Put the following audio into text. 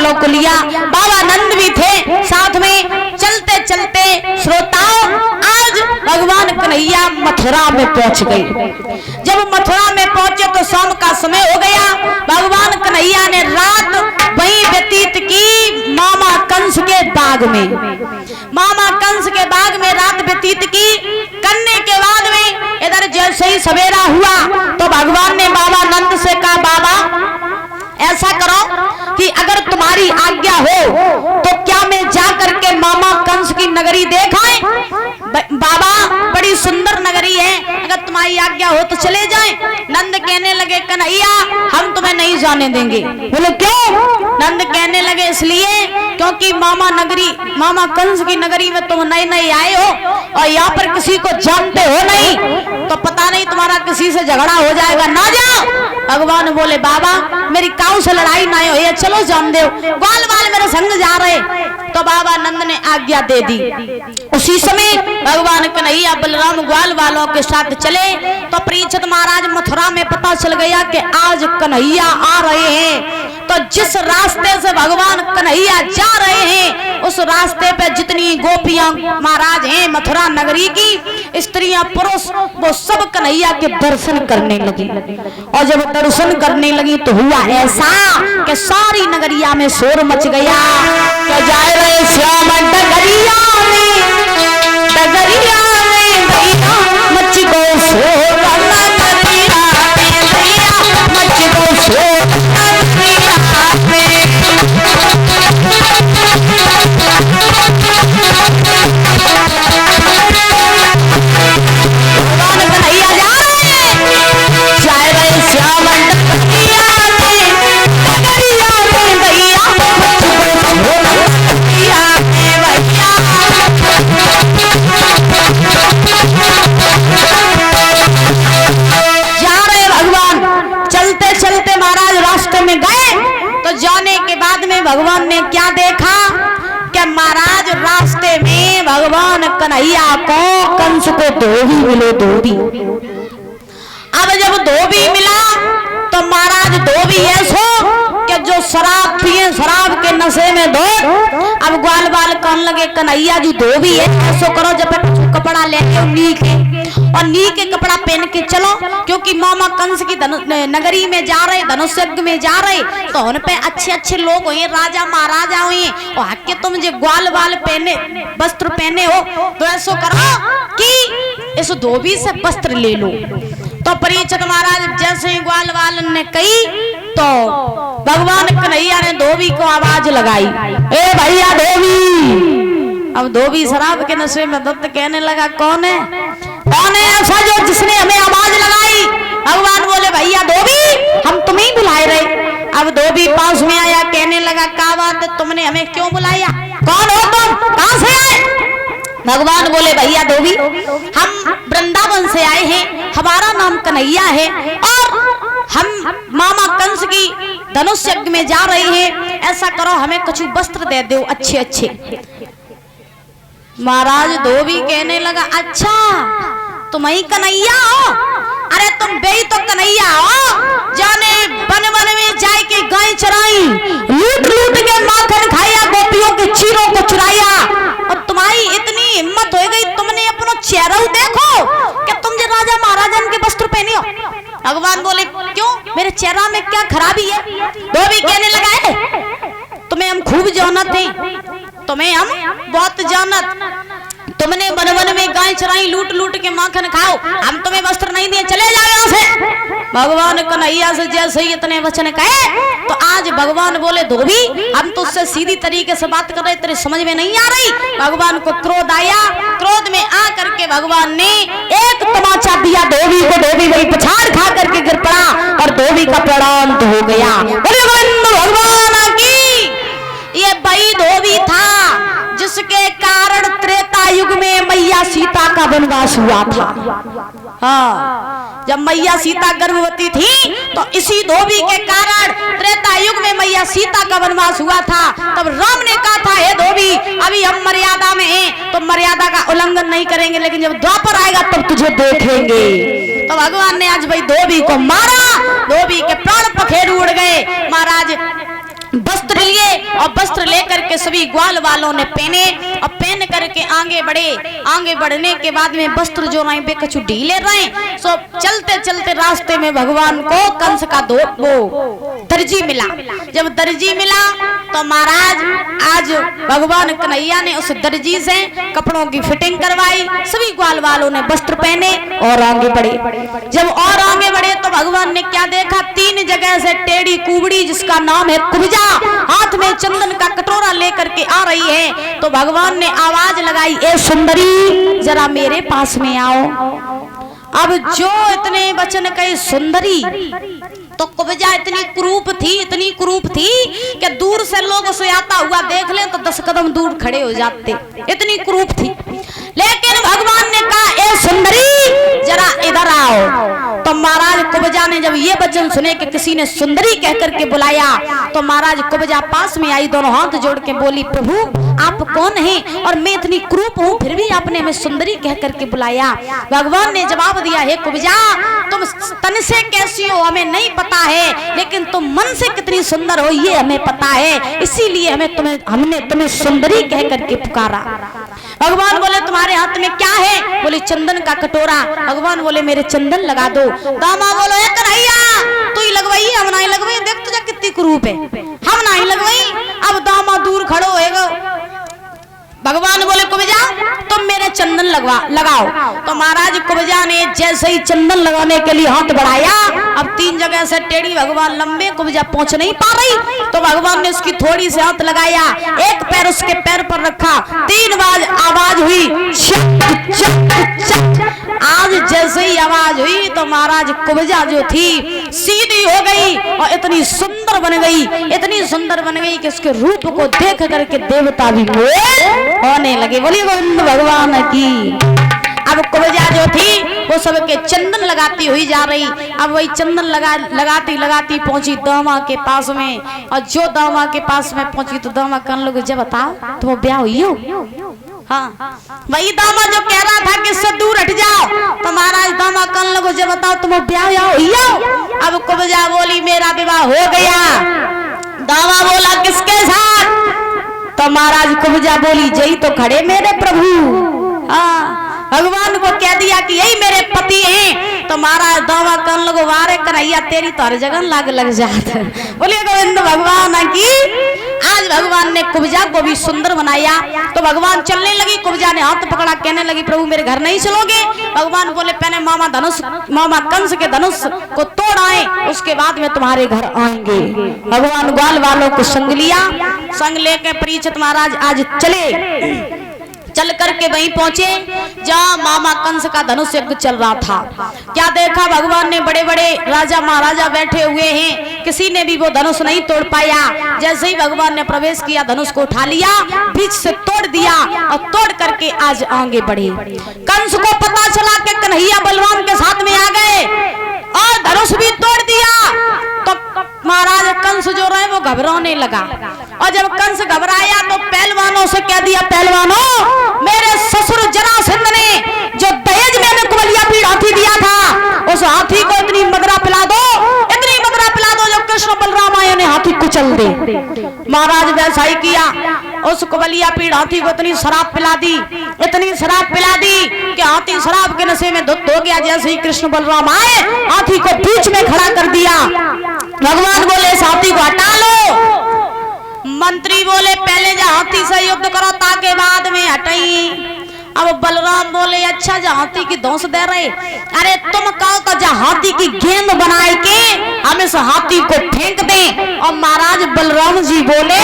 वालों को लिया। बाबा नंद भी थे साथ में। चलते चलते श्रोताओं, आज भगवान कन्हैया मथुरा में पहुंच गए। जब मथुरा में पहुंचे तो शाम का समय हो गया। भगवान कन्हैया ने रात वहीं व्यतीत की मामा कंस के बाग में। मामा कंस के बाग में रात व्यतीत की। करने के बाद में इधर जैसे ही सवेरा हुआ तो भगवान ने बाबा नंद से कहा, बाबा ऐसा करो कि अगर तुम्हारी आज्ञा हो तो क्या मैं जा करके मामा कंस की नगरी देख आए? बाबा बड़ी सुंदर नगरी है, अगर तुम्हारी आज्ञा हो तो चले जाएं। नंद कहने लगे, कन्हैया हम तुम्हें नहीं जाने देंगे। बोले क्यों? नंद कहने लगे, इसलिए क्योंकि मामा कंस की नगरी में तुम नए नए आए हो और यहाँ पर किसी को जानते हो नहीं, तो पता नहीं तुम्हारा किसी से झगड़ा हो जाएगा, ना जाओ। भगवान बोले, बाबा मेरी काऊ से लड़ाई ना हो, ये चलो जान दो, ग्वाल वाल मेरे संग जा रहे। तो बाबा नंद ने आज्ञा दे दी। उसी समय भगवान कन्हैया बलराम ग्वाल वालों के साथ चले तो परीक्षित महाराज मथुरा में पता चल गया कि आज कन्हैया आ रहे हैं। तो जिस रास्ते से भगवान कन्हैया जा रहे हैं उस रास्ते पे जितनी गोपियां महाराज हैं मथुरा नगरी की, स्त्रियां पुरुष, वो सब कन्हैया के दर्शन करने लगी। और जब दर्शन करने लगी तो हुआ ऐसा कि सारी नगरिया में शोर मच गया। तो जाए रहे श्याम डगरिया में भैया मच गो शोर, नगरिया में भैया मच गो शोर, नगरिया में। भगवान कन्हैया जा रहे हैं, जाए रहे श्याम डगरिया में भैया मच गो शोर, नगरिया में भैया। जा रहे भगवान, चलते चलते महाराज रास्ते में गए तो जाने के बाद में भगवान ने क्या देखा कि महाराज रास्ते में भगवान कन्हैया को कंस को धोबी मिले, धोबी। अब जब धोबी मिला तो महाराज धोबी ऐसो कि जो शराब पिए, शराब के नशे में धो। अब ग्वाल बाल कहने लगे, कन्हैया जी धोबी है, ऐसो करो जब कपड़ा लेके नी के कपड़ा पहन के चलो, क्योंकि मामा कंस की नगरी में जा रहे, धनुष यज्ञ में जा रहे, तो उन पे अच्छे अच्छे लोग हुए, राजा महाराजा हुए, और हक तुम जो ग्वाल बाल पहने वस्त्र पहने हो तो ऐसो करो कि इस धोबी से वस्त्र ले लो। तो परीक्षित महाराज जैसे ही ग्वाल बाल ने कही तो भगवान कन्हैया ने धोबी को आवाज लगाई, ए भैया धोबी। अब धोबी शराब के नशे में दत्त कहने लगा, कौन है ऐसा जो जिसने हमें आवाज लगाई? भगवान बोले, भैया धोबी हम तुम्हें बुलाए रहे। अब धोबी पास में आया, कहने लगा, क्या बात है, तुमने हमें क्यों बुलाया? कौन हो तुम, कहां से आए? भगवान बोले, भैया धोबी हम वृंदावन से आए हैं, हमारा नाम कन्हैया है और हम मामा कंस की धनुष यज्ञ में जा रहे हैं, ऐसा करो हमें कुछ वस्त्र दे दो अच्छे अच्छे। महाराज धोबी कहने लगा, अच्छा तुम ही कन्हैया हो? अरे तुम बे तो कन्हैया हो जाने वन वन में जाए के गाय चराई, लूट लूट के माखन खाया, गोपियों के चीरों को चुराया, और तुम्हारी इतनी हिम्मत हो गई तुमने अपना चेहरा देखो कि तुम जो राजा महाराजन के वस्त्र पहने हो। भगवान बोले, क्यों, मेरे चेहरा में क्या खराबी है? धोबी कहने लगा है, तुम्हें हम खूब जानत हैं, तुम्हें हम बहुत जानत, तुमने वन वन में गाय चराई, लूट लूट के माखन खाओ, हम तुम्हें वस्त्र नहीं दिए, चले जाओ यहाँ से। भगवान कन्हैया से जैसे ही इतने वचन कहे तो आज भगवान बोले, धोबी हम तो उससे सीधी तरीके से बात कर रहे, तेरे समझ में नहीं आ रही। भगवान को क्रोध आया, क्रोध में आ करके भगवान ने एक तमाचा दिया धोबी को, धोबी वही पछाड़ खा करके गिर पड़ा और धोबी का प्राणांत हो गया। भगवान की ये वही धोबी था जिसके कारण त्रेता युग में मैया सीता का वनवास हुआ था। हाँ, जब मैया सीता गर्भवती थी तो इसी धोबी के कारण त्रेता युग में मैया सीता का वनवास हुआ था। तब राम ने कहा था, हे धोबी अभी हम मर्यादा में हैं तो मर्यादा का उल्लंघन नहीं करेंगे, लेकिन जब द्वापर आएगा तब तुझे देखेंगे। तो भगवान ने आज भाई धोबी को मारा, धोबी के प्राण पखेरु उड़ गए। महाराज वस्त्र लिए और सभी ग्वाल वालों ने पहने और पहन करके आगे बढ़े। आगे बढ़ने के बाद में वस्त्र जो रहे बे कछु ढीले रहे। सो चलते चलते रास्ते में भगवान को कंस का वो दर्जी मिला। जब दर्जी मिला तो महाराज आज भगवान कन्हैया ने उस दर्जी से कपड़ों की फिटिंग करवाई। सभी ग्वाल वालों ने वस्त्र पहने और आगे बढ़े। जब और आगे बढ़े तो भगवान ने क्या देखा, 3 जगह से टेढ़ी कुबड़ी जिसका नाम है कुब्जा हाथ में चंदन का कटोरा लेकर के आ रही है। तो भगवान ने आवाज लगाई, ए सुंदरी जरा मेरे पास में आओ। अब जो इतने वचन कहे सुंदरी, तो कुब्जा इतनी कुरूप थी कि दूर से लोग उसे आता हुआ देख ले तो 10 कदम दूर खड़े हो जाते, इतनी कुरूप थी। लेकिन भगवान ने कहा, ए सुंदरी जरा इधर आओ। तो महाराज कुब्जा ने जब ये वचन सुने कि किसी ने सुंदरी कहकर के बुलाया तो महाराज कुब्जा पास में आई, दोनों हाथ जोड़ के बोली, प्रभु आप कौन हैं और मैं इतनी क्रूप हूँ फिर भी आपने हमें सुंदरी कहकर के बुलाया। भगवान ने जवाब दिया, हे कुब्जा तुम तन से कैसी हो हमें नहीं पता है, लेकिन तुम मन से कितनी सुंदर हो ये हमें पता है, इसीलिए हमने तुम्हें सुंदरी कह करके पुकारा। भगवान बोले, तुम्हारे हाथ में क्या है? बोले, चंदन का कटोरा। भगवान बोले, मेरे चंदन लगा दो। दामा बोलो, ए कन्हैया तू ही लगवाई, हम नहीं लगवाई, देख तुझे कितनी क्रूप है, हम नहीं लगवाई। अब दामा दूर खड़ो होएगा। भगवान बोले, कुब्जा तुम मेरे चंदन लगाओ। तो महाराज कुब्जा ने जैसे ही चंदन लगाने के लिए हाथ बढ़ाया, अब 3 जगह से टेढ़ी भगवान लंबे, कुब्जा पहुंच नहीं पा रही। तो भगवान ने उसकी थोड़ी से हाथ लगाया, एक पैर उसके पैर पर रखा, 3 बार आवाज हुई, चक चक चक। आज जैसे ही आवाज हुई तो महाराज कुब्जा जो थी सीधी हो गई और इतनी सुंदर बन गई कि उसके रूप को देख करके देवता भी होने लगे। बोलिए गोविंद भगवान की। अब कुब्जा जो थी वो सबके चंदन लगाती हुई जा रही। अब वही चंदन लगाती पहुंची दामा के पास में, और जो दामा के पास में पहुंची तो दामा कहने लगे, जब बताओ तुम ब्याह हुई हो? हाँ, वही दामा जो कह रहा था कि इससे दूर हट जाओ, तो महाराज दामा कहने लगे, जब बताओ तुम ब्याह हुई हो? अब कुब्जा बोली, मेरा विवाह हो गया। दामा बोला, किसके साथ? तो महाराज कुब्जा बोली, जय तो खड़े मेरे प्रभु। हाँ, भगवान को कह दिया कि यही मेरे पति हैं। तो महाराज दावा करने लगो, वारे कन्हैया तेरी तो हर जगह लग जाता। बोलिए गोविंद भगवान की। आज भगवान ने कुब्जा को भी सुंदर बनाया। तो भगवान चलने लगी, कुब्जा ने हाथ पकड़ा, कहने लगी, प्रभु मेरे घर नहीं चलोगे? भगवान बोले, पहले मामा कंस के धनुष को तोड़ आए, उसके बाद में तुम्हारे घर आएंगे। भगवान ग्वाल वालों को संग लिया, संग लेके परीक्षित महाराज आज चल करके वहीं पहुंचे जहां मामा कंस का धनुष यज्ञ चल रहा था। क्या देखा, भगवान ने बड़े बड़े राजा महाराजा बैठे हुए हैं, किसी ने भी वो धनुष नहीं तोड़ पाया। जैसे ही भगवान ने प्रवेश किया, धनुष को उठा लिया, बीच से तोड़ दिया और तोड़ करके आज आगे बढ़े। कंस को पता चला कि कन्हैया बलवान के साथ में आ गए और धनुष भी तोड़ दिया। तो महाराज कंस जो रहे वो घबराने लगा, और जब कंस घबराया तो पहलवानों से कह दिया, पहलवानों मेरे ससुर जरासंध ने जो दहेज में हमें कुबलिया पीड़ हाथी दिया था, उस हाथी को इतनी मदरा पिला दो जो कृष्ण बलराम आए ने हाथी कुचल दे। महाराज वैसा ही किया, उस कुबलिया पीड़ हाथी को इतनी शराब पिला दी कि हाथी शराब के नशे में धुत हो गया। जैसे ही कृष्ण बलराम आए, हाथी को बीच में खड़ा कर दिया। भगवान बोले, इस हाथी को हटा लो। मंत्री बोले, पहले जा हाथी से युद्ध करो ताकि बाद में हटाई। अब बलराम बोले, अच्छा जा हाथी की धौंस दे रहे, अरे तुम कहो तो जा हाथी की गेंद बनाए के हम इस हाथी को फेंक दें। और महाराज बलराम जी बोले,